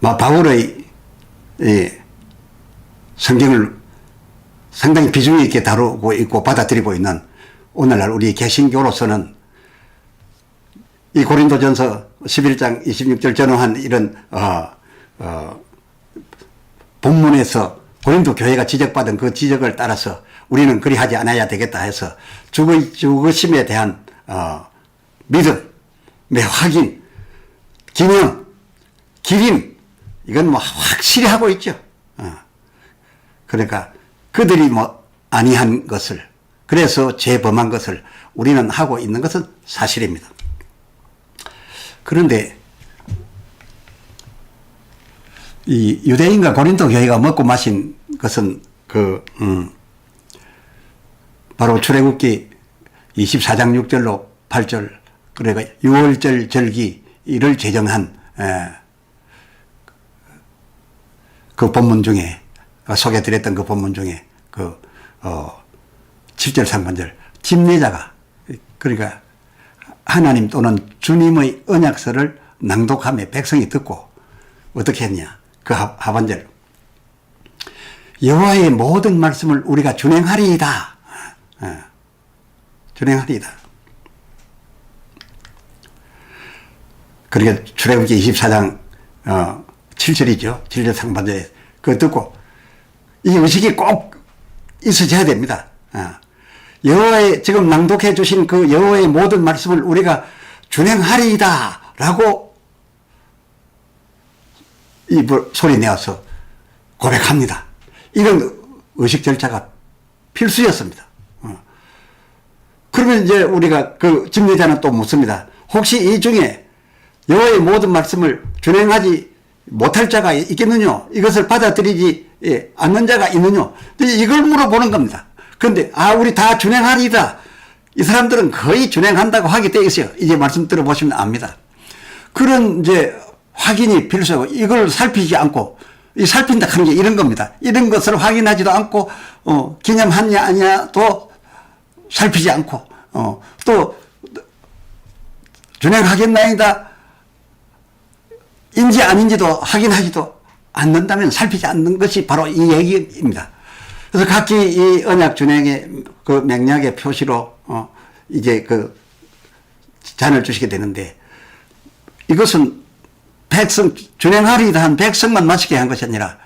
바울의 성경을 상당히 비중 있게 다루고 있고 받아들이고 있는 오늘날 우리 개신교로서는 이 고린도전서 11장 26절 전후한 이런 본문에서 고린도 교회가 지적받은 그 지적을 따라서 우리는 그리하지 않아야 되겠다 해서 죽으심에 대한 믿음의 확인, 기념, 기림, 이건 뭐 확실히 하고 있죠. 그러니까 그들이 뭐 아니한 것을, 그래서 죄범한 것을 우리는 하고 있는 것은 사실입니다. 그런데 이 유대인과 고린도 교회가 먹고 마신 것은 바로 출애굽기 24장 6절로 8절, 그러니까 유월절 절기를 제정한 그 본문 중에 소개드렸던 그 본문 중에 7절 상반절 집례자가, 그러니까 하나님 또는 주님의 언약서를 낭독하며 백성이 듣고 어떻게 했냐, 그 하반절 여호와의 모든 말씀을 우리가 준행하리이다. 준행하리이다. 그러니까 출애굽기 24장 7절이죠. 7절 상반절에 그거 듣고 이 의식이 꼭 있어져야 됩니다. 여호와의 지금 낭독해 주신 그 여호와의 모든 말씀을 우리가 준행하리이다 라고 입을 소리 내어서 고백합니다. 이런 의식 절차가 필수였습니다. 그러면 이제 우리가 그 집례자는 또 묻습니다. 혹시 이 중에 여호와의 모든 말씀을 준행하지 못할 자가 있겠느냐? 이것을 받아들이지 않는 자가 있느냐? 이걸 물어보는 겁니다. 그런데 우리 다 준행하리이다. 이 사람들은 거의 준행한다고 하게 되어 있어요. 이제 말씀 들어보시면 압니다. 그런 이제 확인이 필수하고 이걸 살피지 않고, 이 살핀다 하는 게 이런 겁니다. 이런 것을 확인하지도 않고 기념하냐 아니냐도 살피지 않고 또 준행하겠나이다 인지 아닌지도 확인하지도 않는다면 살피지 않는 것이 바로 이 얘기입니다. 그래서 각기 이 언약 준행의 그 맥락의 표시로 이제 그 잔을 주시게 되는데, 이것은 백성, 준행하리이다 한 백성만 마시게 한 것이 아니라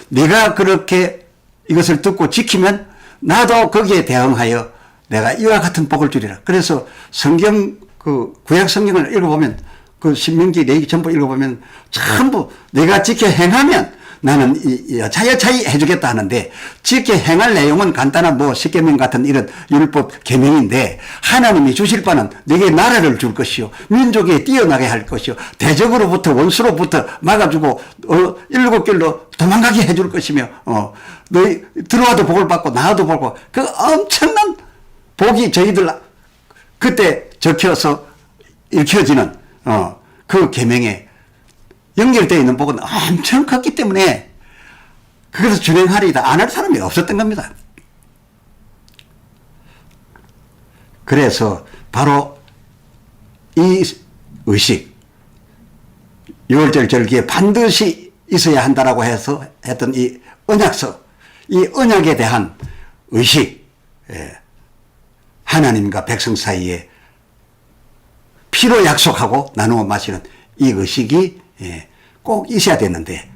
내가 그렇게 이것을 듣고 지키면 나도 거기에 대응하여 내가 이와 같은 복을 주리라. 그래서 성경, 그 구약 성경을 읽어보면, 그 신명기, 레위기 전부 읽어보면 전부 내가 지켜 행하면 나는 여차여차히 해주겠다 하는데, 지켜 행할 내용은 간단한 뭐 십계명 같은 이런 율법 계명인데, 하나님이 주실 바는 내게 나라를 줄 것이요, 민족에 뛰어나게 할 것이요, 대적으로부터 원수로부터 막아주고 일곱 길로 도망가게 해줄 것이며, 너희 들어와도 복을 받고 나와도 복을 받고, 그 엄청난 복이 저희들 그때 적혀서 읽혀지는 그 계명에 연결되어 있는 복은 엄청 컸기 때문에 그것을 준행하리이다 안 할 사람이 없었던 겁니다. 그래서 바로 이 의식, 유월절 절기에 반드시 있어야 한다라고 해서 했던 이 언약서, 이 언약에 대한 의식, 하나님과 백성 사이에 피로 약속하고 나누어 마시는 이 의식이 꼭 있어야 되는데,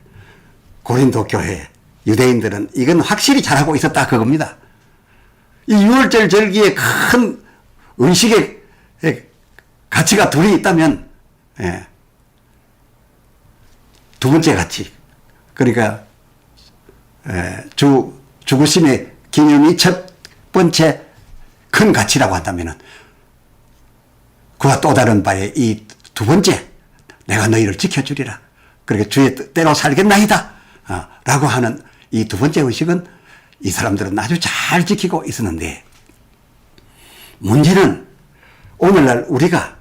고린도 교회 유대인들은 이건 확실히 잘하고 있었다 그겁니다. 이 유월절 절기에 큰 의식의 가치가 둘이 있다면 두 번째 가치, 그러니까 죽으심의 기념이 첫 번째 큰 가치라고 한다면, 그와 또 다른 바에 이 두 번째, 내가 너희를 지켜주리라, 그러니까 주의 뜻대로 살겠나이다 라고 하는 이 두 번째 의식은 이 사람들은 아주 잘 지키고 있었는데, 문제는 오늘날 우리가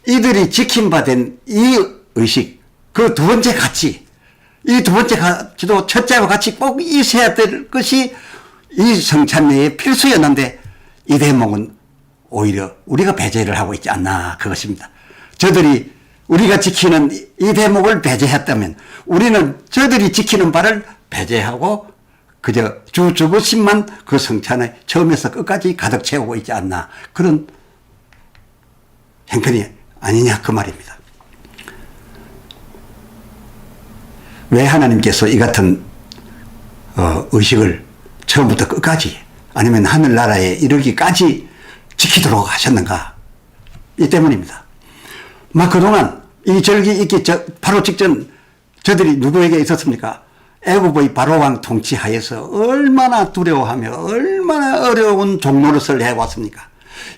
이들이 지킴바된 이 의식, 그 두 번째 가치, 이 두 번째 가치도 첫째와 같이 꼭 있어야 될 것이 이 성찬례의 필수였는데, 이 대목은 오히려 우리가 배제를 하고 있지 않나 그것입니다. 저들이 우리가 지키는 이 대목을 배제했다면 우리는 저들이 지키는 바를 배제하고 그저 주 죽으심만 그 성찬의 처음에서 끝까지 가득 채우고 있지 않나, 그런 형편이 아니냐 그 말입니다. 왜 하나님께서 이 같은 의식을 처음부터 끝까지, 아니면 하늘나라에 이르기까지 지키도록 하셨는가? 이 때문입니다. 막 그동안 이 절기 있기 바로 직전 저들이 누구에게 있었습니까? 애굽의 바로왕 통치하에서 얼마나 두려워하며 얼마나 어려운 종노릇을 해왔습니까?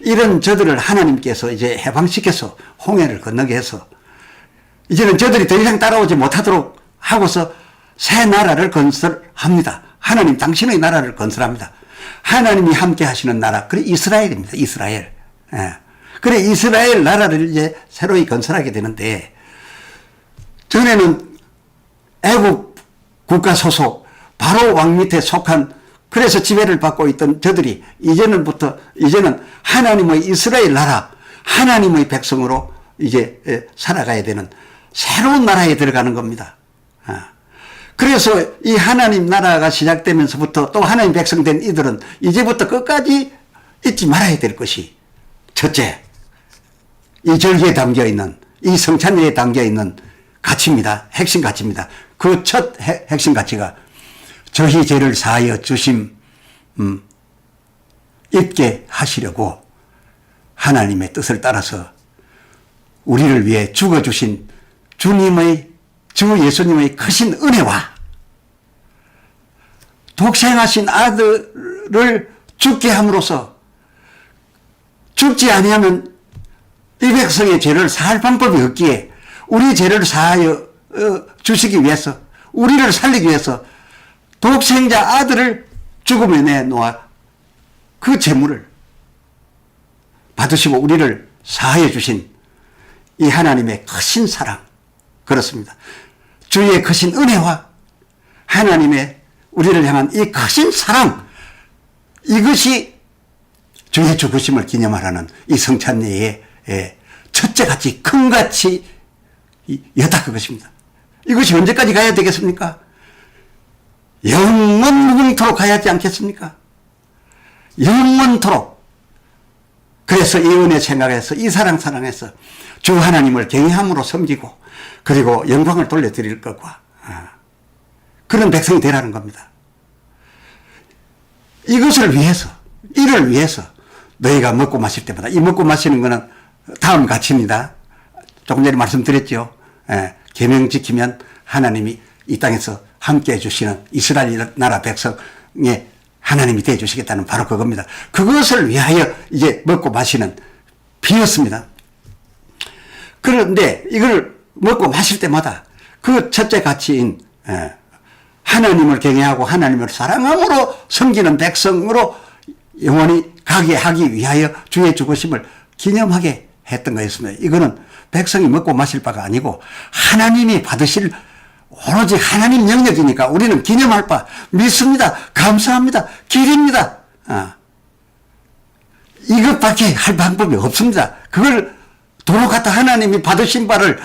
이런 저들을 하나님께서 이제 해방시켜서 홍해를 건너게 해서 이제는 저들이 더 이상 따라오지 못하도록 하고서 새 나라를 건설합니다. 하나님 당신의 나라를 건설합니다. 하나님이 함께 하시는 나라, 그래 이스라엘입니다. 이스라엘. 예. 그래 이스라엘 나라를 이제 새로이 건설하게 되는데, 전에는 애굽 국가 소속 바로 왕 밑에 속한, 그래서 지배를 받고 있던 저들이 이제는 하나님의 이스라엘 나라, 하나님의 백성으로 이제 살아가야 되는 새로운 나라에 들어가는 겁니다. 그래서 이 하나님 나라가 시작되면서부터 또 하나님 백성 된 이들은 이제부터 끝까지 잊지 말아야 될 것이, 첫째, 이 절기에 담겨 있는, 이 성찬예에 담겨 있는 가치입니다. 핵심 가치입니다. 그 첫 핵심 가치가 저희 죄를 사하여 주심 잊게 하시려고 하나님의 뜻을 따라서 우리를 위해 죽어주신 주 예수님의 크신 은혜와 독생하신 아들을 죽게 함으로써, 죽지 아니하면 이 백성의 죄를 사할 방법이 없기에 우리 죄를 사하여 주시기 위해서, 우리를 살리기 위해서 독생자 아들을 죽음에 내놓아 그 재물을 받으시고 우리를 사하여 주신 이 하나님의 크신 사랑, 그렇습니다. 주의 크신 은혜와 하나님의 우리를 향한 이 크신 사랑, 이것이 주의 죽으심을 기념하라는 이 성찬예의 첫째 가치, 큰 가치였다 그것입니다. 이것이 언제까지 가야 되겠습니까? 영원토록 가야 하지 않겠습니까? 영원토록. 그래서 이 은혜 생각해서, 이 사랑해서 주 하나님을 경외함으로 섬기고 그리고 영광을 돌려드릴 것과 그런 백성이 되라는 겁니다. 이것을 위해서, 이를 위해서 너희가 먹고 마실 때마다, 이 먹고 마시는 것은 다음 가치입니다. 조금 전에 말씀드렸죠. 계명 지키면 하나님이 이 땅에서 함께 해주시는 이스라엘 나라 백성의 하나님이 되어주시겠다는 바로 그겁니다. 그것을 위하여 이제 먹고 마시는 비였습니다. 그런데 이걸 먹고 마실 때마다 그 첫째 가치인 하나님을 경외하고 하나님을 사랑함으로 섬기는 백성으로 영원히 가게 하기 위하여 주의 죽으심을 기념하게 했던 거였습니다. 이거는 백성이 먹고 마실 바가 아니고 하나님이 받으실 오로지 하나님 영역이니까 우리는 기념할 바, 믿습니다, 감사합니다, 기립니다. 이것밖에 할 방법이 없습니다. 그걸 도로 갖다 하나님이 받으신 바를,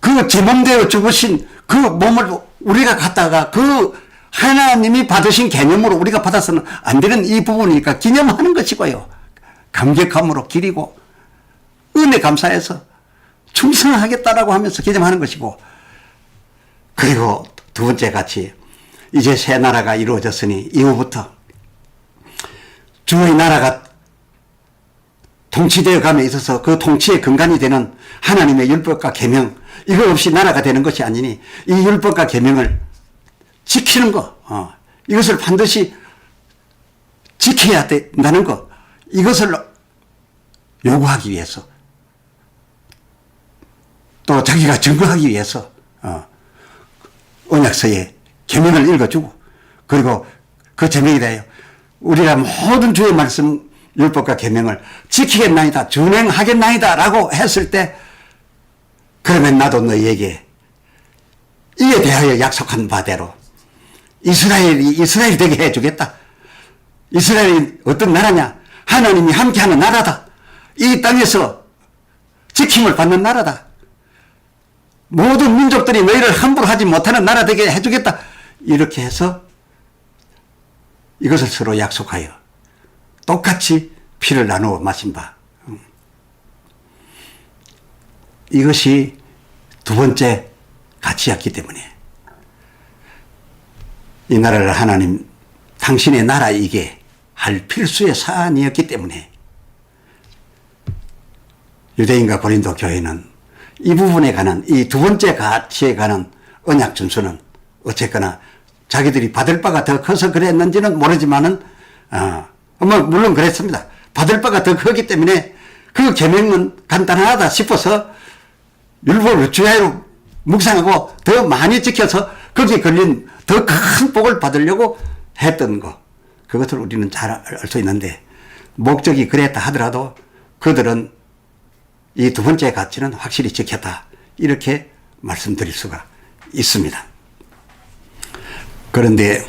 그 제 몸되어 죽으신 그 몸을 우리가 갖다가 그 하나님이 받으신 개념으로 우리가 받아서는 안 되는 이 부분이니까 기념하는 것이고요. 감격함으로 기리고 은혜 감사해서 충성하겠다라고 하면서 기념하는 것이고, 그리고 두 번째 같이 이제 새 나라가 이루어졌으니 이후부터 주의 나라가 통치되어 감에 있어서 그 통치의 근간이 되는 하나님의 율법과 계명, 이거 없이 나라가 되는 것이 아니니 이 율법과 계명을 지키는 거, 이것을 반드시 지켜야 된다는 것, 이것을 요구하기 위해서, 또 자기가 증거하기 위해서 언약서에 계명을 읽어주고, 그리고 그 제명이 대하여 우리가 모든 주의 말씀 율법과 계명을 지키겠나이다, 준행하겠나이다 라고 했을 때, 그러면 나도 너희에게 이에 대하여 약속한 바대로 이스라엘이 되게 해주겠다. 이스라엘이 어떤 나라냐? 하나님이 함께하는 나라다. 이 땅에서 지킴을 받는 나라다. 모든 민족들이 너희를 함부로 하지 못하는 나라 되게 해주겠다. 이렇게 해서 이것을 서로 약속하여 똑같이 피를 나누어 마신 바. 이것이 두 번째 가치였기 때문에 이 나라를 하나님 당신의 나라이게 할 필수의 사안이었기 때문에 유대인과 고린도 교회는 이 부분에 관한 이 두 번째 가치에 관한 언약 준수는 어쨌거나 자기들이 받을 바가 더 커서 그랬는지는 모르지만은 뭐 물론 그랬습니다. 받을 바가 더 크기 때문에 그 계명은 간단하다 싶어서 율법을 주야로 묵상하고 더 많이 지켜서 거기에 걸린 더 큰 복을 받으려고 했던 거, 그것을 우리는 잘 알 수 있는데 목적이 그랬다 하더라도 그들은 이 두 번째 가치는 확실히 지켰다, 이렇게 말씀드릴 수가 있습니다. 그런데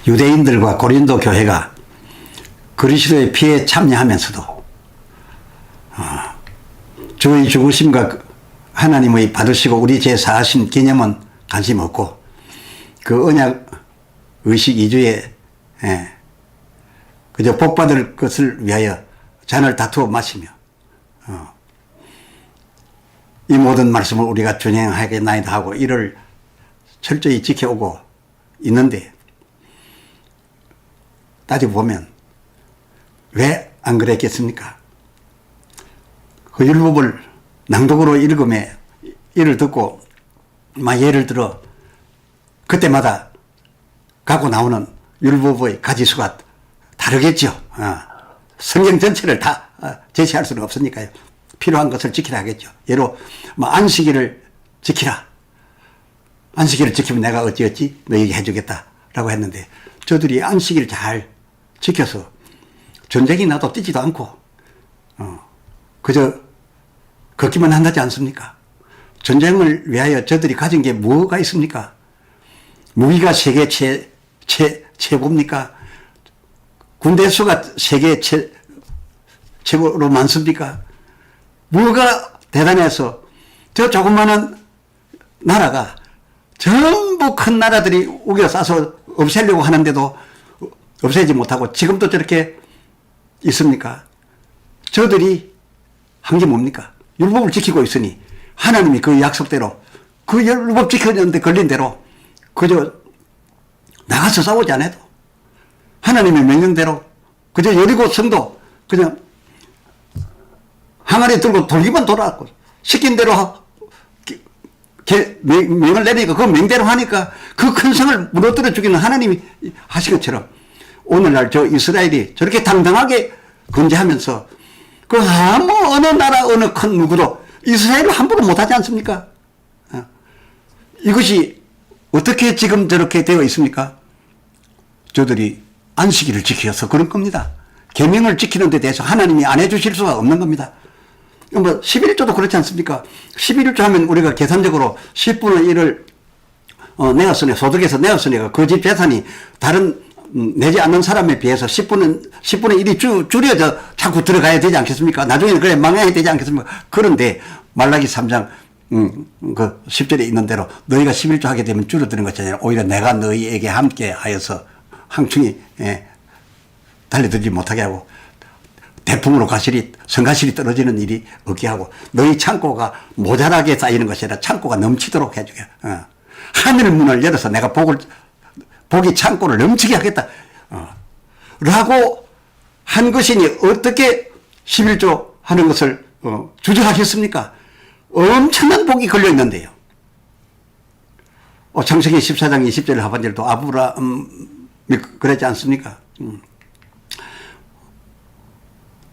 유대인들과 고린도 교회가 그리스도의 피에 참여하면서도 주의 죽으심과 하나님의 받으시고 우리 죄 사하신 개념은 관심 없고 그 언약 의식 이주에 그저 복받을 것을 위하여 잔을 다투어 마시며 이 모든 말씀을 우리가 준행하겠나이다 하고 이를 철저히 지켜오고 있는데, 따지고 보면 왜 안 그랬겠습니까? 그 율법을 낭독으로 읽음에 이를 듣고 예를 들어 그때마다 갖고 나오는 율법의 가지수가 다르겠죠. 성경 전체를 다 제시할 수는 없으니까요. 필요한 것을 지키라 하겠죠. 예로 안식일을 지키라. 안식일을 지키면 내가 어찌어찌 너에게 해주겠다라고 했는데, 저들이 안식일 잘 지켜서 전쟁이 나도 뛰지도 않고 그저 걷기만 한다지 않습니까? 전쟁을 위하여 저들이 가진 게 뭐가 있습니까? 무기가 세계 최고입니까? 군대 수가 세계 최고로 많습니까? 뭐가 대단해서 저 조그마한 나라가 전부 큰 나라들이 우겨 싸서 없애려고 하는데도 없애지 못하고 지금도 저렇게 있습니까? 저들이 한 게 뭡니까? 율법을 지키고 있으니 하나님이 그 약속대로 그 율법 지켰는데 걸린 대로 그저 나가서 싸우지 않아도 하나님의 명령대로 그저 여리고 성도 그냥 항아리 들고 돌기만 돌아왔고 시킨 대로 명을 내리니까 그 명대로 하니까 그 큰 성을 무너뜨려 죽이는 하나님이 하신 것처럼 오늘날 저 이스라엘이 저렇게 당당하게 건재하면서 그 아무 어느 나라 어느 큰 누구도 이스라엘을 함부로 못하지 않습니까? 이것이 어떻게 지금 저렇게 되어 있습니까? 저들이 안식일을 지켜서 그런 겁니다. 계명을 지키는 데 대해서 하나님이 안 해주실 수가 없는 겁니다. 11조도 그렇지 않습니까? 11조 하면 우리가 계산적으로 10분의 1을 내었으니, 소득에서 내었으니까 그 집 재산이 다른 내지 않는 사람에 비해서 10분의 1이 줄여져 자꾸 들어가야 되지 않겠습니까? 나중에는 그래 망해야 되지 않겠습니까? 그런데 말라기 3장 그 10절에 있는 대로 너희가 11조 하게 되면 줄어드는 것이 아니라 오히려 내가 너희에게 함께 하여서 항충이 달려들지 못하게 하고 대풍으로 성가실이 떨어지는 일이 없게 하고 너희 창고가 모자라게 쌓이는 것이 아니라 창고가 넘치도록 해주게. 하늘 문을 열어서 내가 복이 창고를 넘치게 하겠다. 라고 한 것이니 어떻게 11조 하는 것을 주저하겠습니까? 엄청난 복이 걸려 있는데요. 창세기 14장 20절 하반절도 아브라함이 그랬지 않습니까?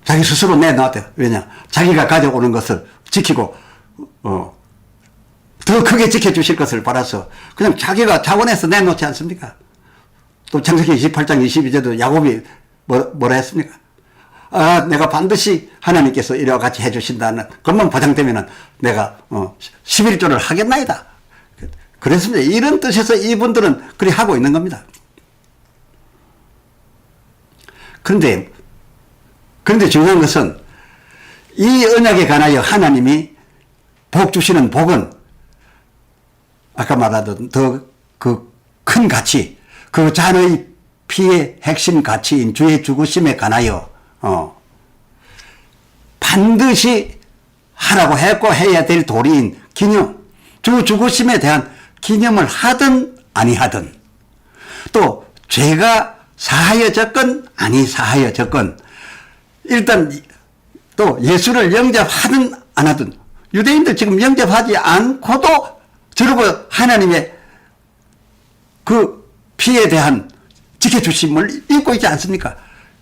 자기 스스로 내놓았대요. 왜냐? 자기가 가져오는 것을 지키고 더 크게 지켜주실 것을 바라서 그냥 자기가 자원해서 내놓지 않습니까? 또 창세기 28장 22절도 야곱이 뭐라 했습니까? 내가 반드시 하나님께서 이와 같이 해주신다는 것만 보장되면은 내가 11조를 하겠나이다. 그랬습니다. 이런 뜻에서 이분들은 그리 하고 있는 겁니다. 그런데 중요한 것은 이 언약에 관하여 하나님이 복 주시는 복은 아까 말하던 더 그 큰 가치, 그 잔의 피의 핵심 가치인 주의 죽으심에 관하여 반드시 하라고 했고 해야 될 도리인 기념, 주 죽으심에 대한 기념을 하든 아니하든, 또 죄가 사하여졌건 아니 사하여졌건, 일단 또 예수를 영접하든 안 하든, 유대인들 지금 영접하지 않고도 저러고 하나님의 그 피에 대한 지켜주심을 입고 있지 않습니까?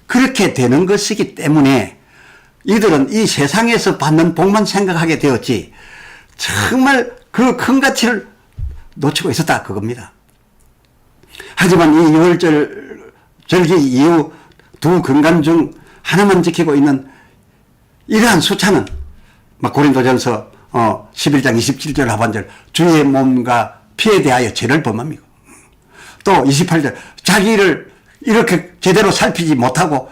그렇게 되는 것이기 때문에 이들은 이 세상에서 받는 복만 생각하게 되었지 정말 그 큰 가치를 놓치고 있었다 그겁니다. 하지만 이 유월절 절기 이후 두 근간 중 하나만 지키고 있는 이러한 수차는 막 고린도전서 11장 27절 하반절 주의 몸과 피에 대하여 죄를 범합니다. 또 28절 자기를 이렇게 제대로 살피지 못하고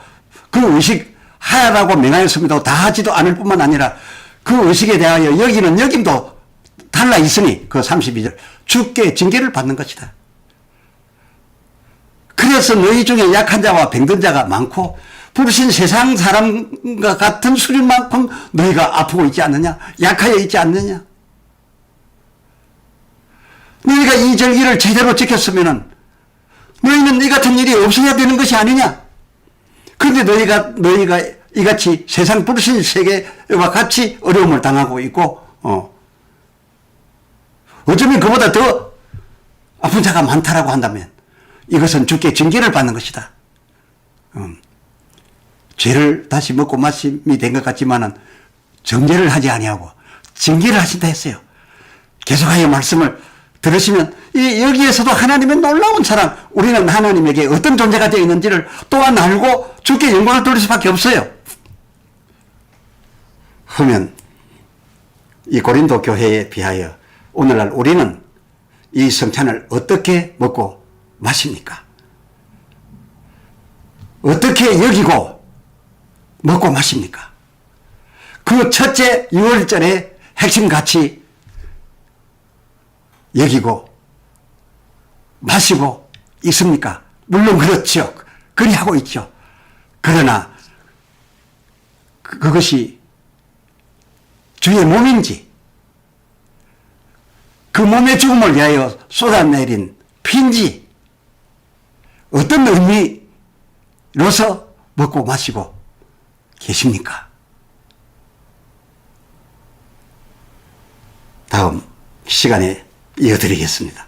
그 의식 하라고 명하였음에도 다 하지도 않을 뿐만 아니라 그 의식에 대하여 여기는 여김도 달라 있으니 그 32절 주께 징계를 받는 것이다. 그래서 너희 중에 약한 자와 병든 자가 많고 부르신 세상 사람과 같은 수준만큼 너희가 아프고 있지 않느냐, 약하여 있지 않느냐. 너희가 이 절기를 제대로 지켰으면은 너희는 이 같은 일이 없어야 되는 것이 아니냐. 그런데 너희가 이같이 세상 부르신 세계와 같이 어려움을 당하고 있고, 어쩌면 그보다 더 아픈 자가 많다라고 한다면 이것은 주께 징계를 받는 것이다. 죄를 다시 먹고 마심이 된 것 같지만은 정죄를 하지 아니하고 징계를 하신다 했어요. 계속하여 말씀을 들으시면 여기에서도 하나님의 놀라운 사랑, 우리는 하나님에게 어떤 존재가 되어 있는지를 또한 알고 주께 영광을 돌릴 수밖에 없어요. 그러면 이 고린도 교회에 비하여 오늘날 우리는 이 성찬을 어떻게 먹고 마십니까? 어떻게 여기고 먹고 마십니까? 그 첫째 유월절의 핵심 가치 여기고 마시고 있습니까? 물론 그렇죠. 그리하고 있죠. 그러나 그것이 주의 몸인지, 그 몸의 죽음을 위하여 쏟아내린 피인지, 어떤 의미로서 먹고 마시고 계십니까? 다음 시간에 이어드리겠습니다.